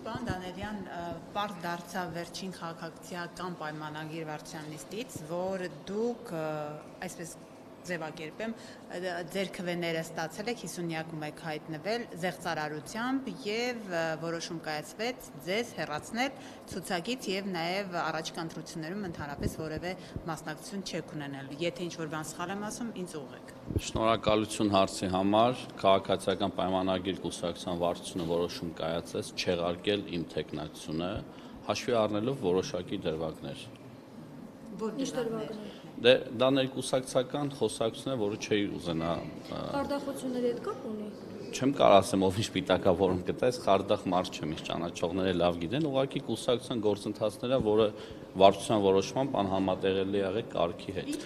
Պարոն Դանելյան, պարզ դարձավ վերջին քաղաքակրթական պայմանագիր վարչանիստից, որ դուք, այսպես ձևակերպեմ, ձեր քվեները ստացել եք 50-յակում եք հայտնվել զեղծարարությամբ եւ որոշում կայացվեց ձեզ հեռացնել ցուցակից եւ նաեւ առաջիկա ընտրություններում ընդհանրապես որևէ մասնակցություն չեք ունենալ։ Եթե ինչ-որ բան սխալ եմ ասում, ինձ ուղղեք։ Շնորհակալություն հարցի համար, քաղաքացիական պայմանագիր կուսակցության վարչությունը որոշում կայացրեց չեղարկել իմ թեկնածությունը, հաշվի առնելով որոշակի դրվագներ։ Ինչ դրվագներ։ Դա ներկուսակցական խոսակցություն է, որը չի ուզենա։ Խարդախությունների հետ կապ ունի։ Չեմ կարող ասեմ, ով ինչ պիտակավորում կտա, այս խարդախ մարդ չեմ, ինչ ճանաչողները լավ գիտեն, ուղղակի կուսակցության գործընթացները, որը վարչության որոշմամբ անհամատեղելի եղել կարգի հետ։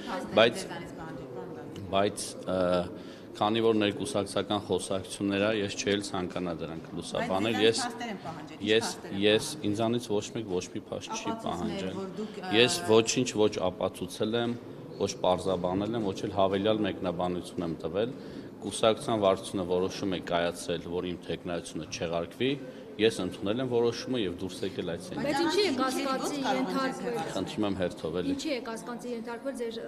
Բայց քանի որ ներկուսակցական խոսակցություններ է, ես չէի ցանկանա դրանք լուսաբանել, ես ինձանից ոչ մեկ ոչ մի փաստ չի պահանջել։ Ես ոչինչ ոչ ապացուցել եմ, ոչ պարզաբանել եմ, ոչ էլ հավելյալ մեկնաբանություն եմ տվել։ Կուսակցության վարչությունը որոշում է կայացրել, որ իմ թեկնածությունը չեղարկվի, ես ընդունել եմ որոշումը եւ դուրս եկել այդ սենյակից։ Բայց ինչի է կասկածի ենթարկվել։ Խնդրում եմ հերթով էլի։ Ինչի է կասկածի ենթարկվել ձեր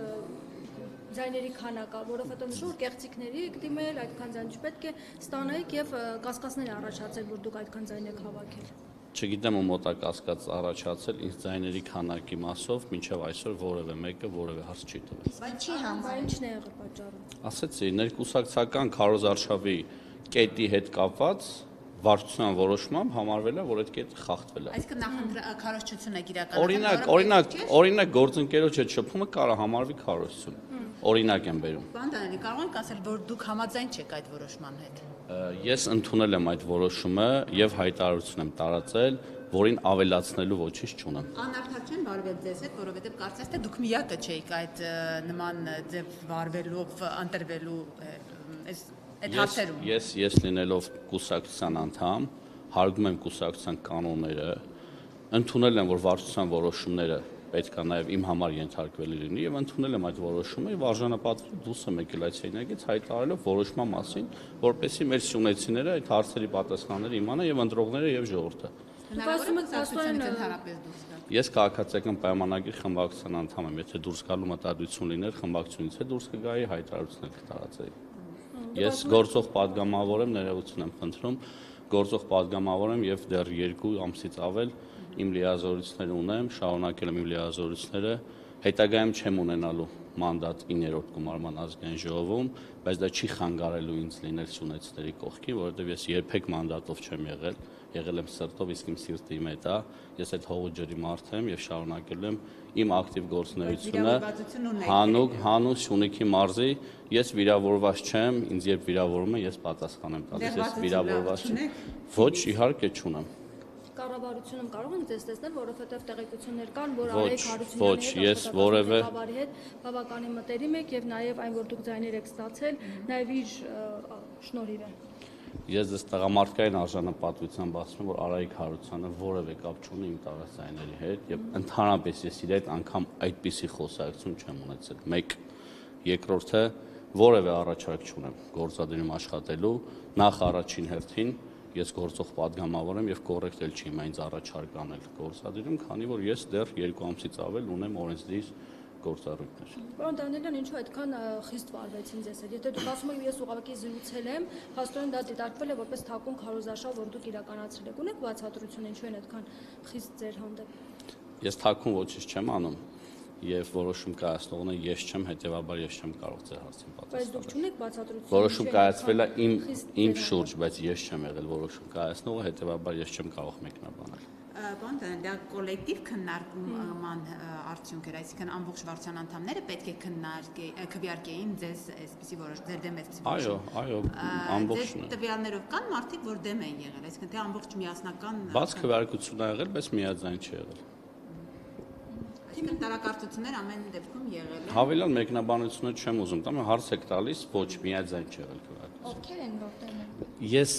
ձայների քանակը, որովհետեւ նշում կեղծիքների եք դիմել, այդքան ձայն չպետք է ստանայիք եւ կասկածներ առաջացել, որ դուք այդքան ձայն եք հավաքել։ Չգիտեմ ում մոտ է կասկած առաջացել, ինձ ձայների քանակի մասով մինչև այսօր որևէ մեկը որևէ հարց չի տվել։ Բայց չի համար ինչն է եղել պատճառը։ Ասեցի, ներկուսակցական քարոզարշավի կետի հետ կապված վարչության որոշմամբ համարվել է, որ այդ կետը խախտվել է։ Այսինքն քարոզչություն եք իրականացնում։ Օրինակ գործընկերոջ հետ շփումը կարող համարվի քարոզություն։ Օրինակ եմ բերում։ Պարոն Դանելի, կարող եք ասել, որ դուք համաձայն չեք այդ որոշման հետ։ Ես ընդունել եմ այդ որոշումը եւ հայտարարություն եմ տարածել, որին ավելացնելու ոչինչ չունեմ։ Անարդար չեն վարվել ձեզ հետ, որովհետեւ կարծես թե դուք միակը չէիք այդ նման ձև վարվելով, ընտրվելու այդ հարցերում։ Ես լինելով կուսակցության անդամ, հարգում եմ կուսակցության կանոնները, ընդունել եմ, որ վարչության որոշումները պետք է նաև իմ համար ենթարկվելի լինի եւ ընդունել եմ այդ որոշումը եւ արժանապատվի դուրս եմ եկել այդ սենյակից հայտարարելով որոշման մասին, որպեսզի մեր սյունեցիները այդ հարցերի պատասխանները իմանան եւ ընտրողները եւ ժողովուրդը։ Ես քաղաքացիական պայմանագիր խմբակցության անդամ եմ, եթե դուրս գալու մտադրություն լիներ, խմբակցությունից է դուրս կգայի, հայտարարություններ կտարածեի։ Ես գործող падգամավոր եմ, ներողություն եմ խնդրում, գործող падգամավոր եմ եւ դեռ 2 ամսից ավել իմ լիազորությունները ունեմ, շարունակել եմ իմ լիազորությունները, հետագայում չեմ ունենալու մանդատ 9-րդ գումարման ազգային ժողովում, բայց դա չի խանգարելու ինձ լինել սյունեցների կողքին, որովհետև ես երբեք մանդատով չեմ եղել եմ սրտով, իսկ իմ սիրտը իմ հետ է, ես այդ հողու ջրի մարդ եմ եւ շարունակել եմ իմ ակտիվ գործունեությունը հանուն Սյունիքի մարզի, ես վիրավորված չեմ, ինձ երբ վիրավորում են, ես պատասխան եմ տալիս, ես վիրավորված չեմ։ Ոչ, իհարկե չունեմ։ Կառավարությունում կարող ենք ձեզ տեսնել, որովհետև տեղեկություններ կան, որ Արայք Հարությունյանի հետ բավականին մտերիմ եք եւ նաեւ այն, որ դուք ձայներ եք ստացել, նաեւ իր շնորհիվ է։ Ես դες տղամարդկային արժանապատվությամբ ասում եմ, որ Արայք Հարությանը որևէ կապ չունի իմ տարած ձայների հետ եւ ընդհանրապես ես իր հետ անգամ այդպիսի խոսակցություն չեմ ունեցել։ Մեկ, երկրորդը որևէ առաջարկ չունեմ գործադիրում աշխատելու, նախ առաջին հերթին ես գործող падգամավոր եմ եւ կոռեկտ էլ չի ինձ առաջարկ անել գործադիրում, քանի որ ես դեռ 2 ամսից ավել ունեմ օրենսդիր գործառույթներ։ Պարոն Դանելյան, ինչու այդքան խիստ վարվեցին ձեզ հետ։ Եթե դուք ասում եք ես ուղղակի զրուցել եմ, հաստատորեն դա դիտարկվել է որպես թաքուն քարոզարշավ, որ դուք իրականացրել եք։ Ունեք բացատրություն ինչու են այդքան խիստ ձեր հանդեպ։ Ես թաքուն ոչինչ չեմ անում եւ որոշում կայացնողն է ես չեմ, հետեւաբար ես չեմ կարող ձեր հարցին պատասխանել։ Բայց դուք չունեք բացատրություն։ Որոշում կայացվել է իմ շուրջ, բայց ես չեմ եղել որոշում կայացնողը, հետեւաբար ես չեմ կարող մեկնաբանել։ Բան դա կոլեկտիվ քննարկման արդյունք էր, այսինքն ամբողջ վարչության անդամները պետք է քվեարկեին ձեզ այսպեսի որոշ ձեր դեմ այսպեսի որոշում։ Այո, ամբողջն։ Տվյալներով կան մարդիկ, որ դեմ են եղել, այսինքն թե ամբողջ միասնական բաց քվեարկություն ա եղել, բայց միաձայն չի եղել։ Այսինքն տարակարծություններ ամեն դեպքում եղել են։ Հավելյալ մեկնաբանությունը չեմ ուզում տամ, հարց եք տալիս, ոչ միաձայն չի եղել քվեարկություն։ Ովքեր են որտեղ են։ Ես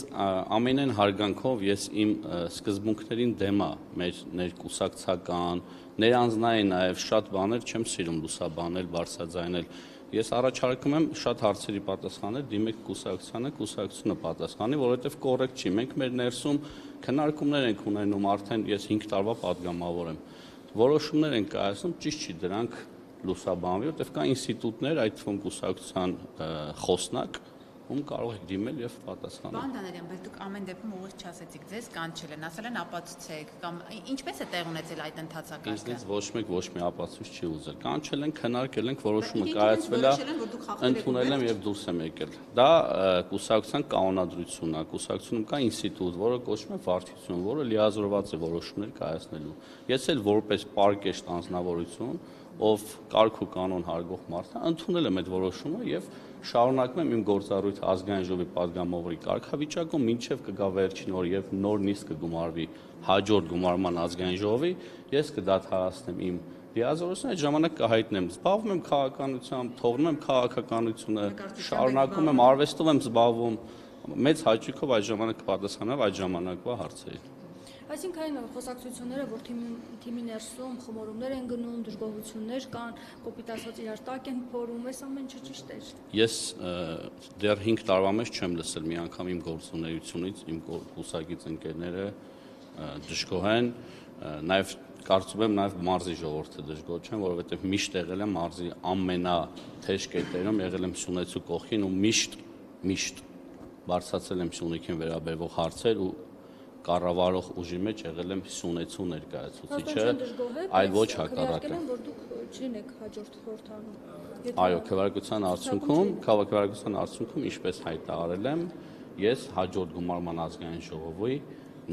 ամենայն հարգանքով ես իմ սկզբունքներին դեմ եմ, մեր ներկուսակցական, ներանձնային նաև շատ բաներ չեմ սիրում լուսաբանել, բարձրաձայնել։ Ես առաջարկում եմ շատ հարցերի պատասխանել, դիմեք կուսակցությանը, կուսակցությունը պատասխանի, որովհետև կոռեկտ չի։ Մենք մեր ներսում քննարկումներ ենք ունենում, արդեն ես 5 տարվա պատգամավոր եմ։ Որոշումներ են կայացնում, ճիշտ չի դրանք լուսաբանվի, որտեղ կա ինստիտուտներ, այդ թվում կուսակցության խոսնակ, ում կարող եք դիմել եւ պատասխանել։ Պարոն Դանելյան, բայց դուք ամեն դեպքում ուղիղ չասեցիք, ձեզ կանչել են, ասել են ապացուցեք, կամ ինչպես է տեղ ունեցել այդ ընթացակարգը։ Ինձնից ոչ մեկ ոչ մի ապացույց չի ուզել։ Կանչել են, քննարկել ենք, որոշումը կայացվել է, ընդունել եմ եւ դուրս եմ եկել։ Դա կուսակցության կանոնադրությունն է, կուսակցությունում կա ինստիտուտ, որը կոչվում է վարչություն, որը լիազորված է որոշումներ կայացնելու։ Ես էլ որպես պարկեշտ անձնավորություն, ով կարգ ու կանոն հարգող մարդ է, ընդունել եմ այդ որոշումը եւ շարունակում եմ իմ գործառույթը ազգային ժողովի պատգամավորի կարգավիճակում, մինչև կգա վերջին օր եւ նոր նիստ կգումարվի հաջորդ գումարման ազգային ժողովի, ես կդադարեցնեմ իմ լիազորությունը, այդ ժամանակ կհայտնեմ, զբաղվում եմ քաղաքականությամբ, թողնում եմ քաղաքականությունը, շարունակում եմ արվեստով եմ զբաղվում, մեծ հաճույքով այդ ժամանակ կպատասխանեմ այդ ժամանակվա հարցերին։ Այսինքն այն խոսակցությունները, որ թիմի ներսում խմորումներ են գնում, դժգոհություններ կան, կոպիտ ասած իրար տակ են փորում, այս ամեն ինչը ճիշտ է։ Ես դեռ 5 տարվա մեջ չեմ լսել մի անգամ իմ գործունեությունից, իմ կուսակից ընկերները դժգոհ են, նաև կարծում եմ նաև մարզի ժողովուրդը դժգոհ չեն, որովհետև միշտ եղել եմ մարզի ամենաթեժ կետերում, եղել եմ Սյունիքու կողքին ու միշտ բարձրացել եմ Սյունիքին վերաբերող հարցեր ու կառավարող ուժի մեջ եղել եմ Սյունեցու ներկայացուցիչը, այլ ոչ հակառակը։ Որ դուք չլինեք հաջորդ խորհրդանում։ Այո, քվեարկության արդյունքում ինչպես հայտարարել եմ, ես հաջորդ գումարման ազգային ժողովի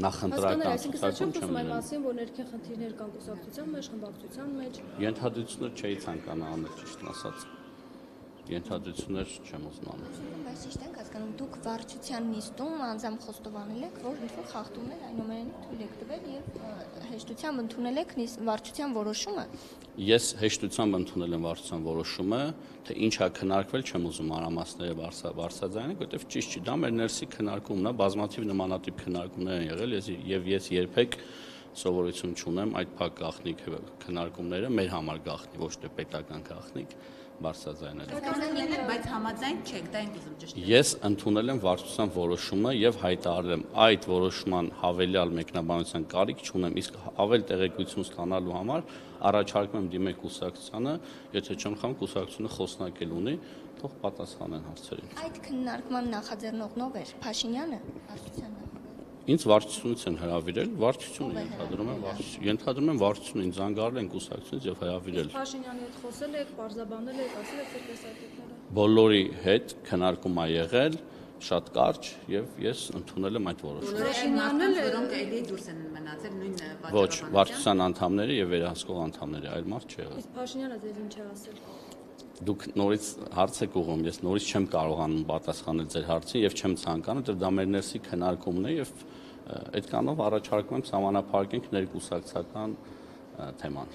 նախընտրական ցուցակում չեմ լինելու։ Մասին, որ ներքին խնդիրներ կան կուսակցության մեջ, խմբակցության մեջ։ Ենթադրություններ չէի ցանկանա անել, ճիշտն ասած։ Ենթադրություններ չեմ ուզում անել։ Բայց ճիշտ ենք հասկանում, դուք վարչության նիստում անձամբ խոստովանել եք, որ ինչ-որ խախտումներ այնուամենայնիվ թույլ եք տվել եւ հեշտությամբ ընդունել եք վարչության որոշումը։ Ես հեշտությամբ ընդունել եմ վարչության որոշումը, թե ինչ է քննարկվել, չեմ ուզում մանրամասները բարձրաձայնել, որովհետեւ ճիշտ չի, դա մեր ներսի քննարկումն է, բազմաթիվ նմանատիպ քննարկումներ են եղել, եւ ես երբեք սովորություն չունեմ այդ փակ գաղտնիք քննարկումները մեր համար գաղտնի, ոչ թե պետական գաղտնիք բարձրաձայնել։ Բայց համաձայն չեք, դա ենք ուզում ճշտել։ Ես ընդունել եմ վարչության որոշումը եւ հայտարարել եմ այդ որոշման հավելյալ մեկնաբանության կարիք չունեմ, իսկ ավել տեղեկություն ստանալու համար առաջարկում եմ դիմել կուսակցությանը, եթե չեմ խամ կուսակցությունը խոսնակել ունի, թող պատասխանեն հարցերին։ Այդ քննարկման նախաձեռնողն ով էր, Փաշինյանը, վարչության։ Ինձ վարչությունից են հրավիրել, վարչությունը ենթադրում եմ վարչությունը ինձ զանգարել են կուսակցությունից եւ հրավիրել։ Փաշինյանի հետ խոսել եք, բարձրաբանել եք, ասել եք ձեր տեսակետները։ Բոլորի հետ քննարկում ա եղել, շատ կարճ եւ ես ընդունել եմ այդ որոշումը։ Փաշինյանն էլ որոնք էլի դուրս են մնացել նույն Ոչ, վարչության անդամները եւ վերահսկող անդամները, այլ մարդ չի եղել։ Իսկ Փաշինյանը ձեզ ինչ է ասել։ Դուք նորից հարց եք ուղղում, ես նորից չեմ կարողանում պատասխանել ձեր հարցին եւ չեմ ցանկանում, դա մեր ներսի քննարկումն է եւ այդ կանով առաջարկում եմ համանախապակենք ներկուսակցական թեման։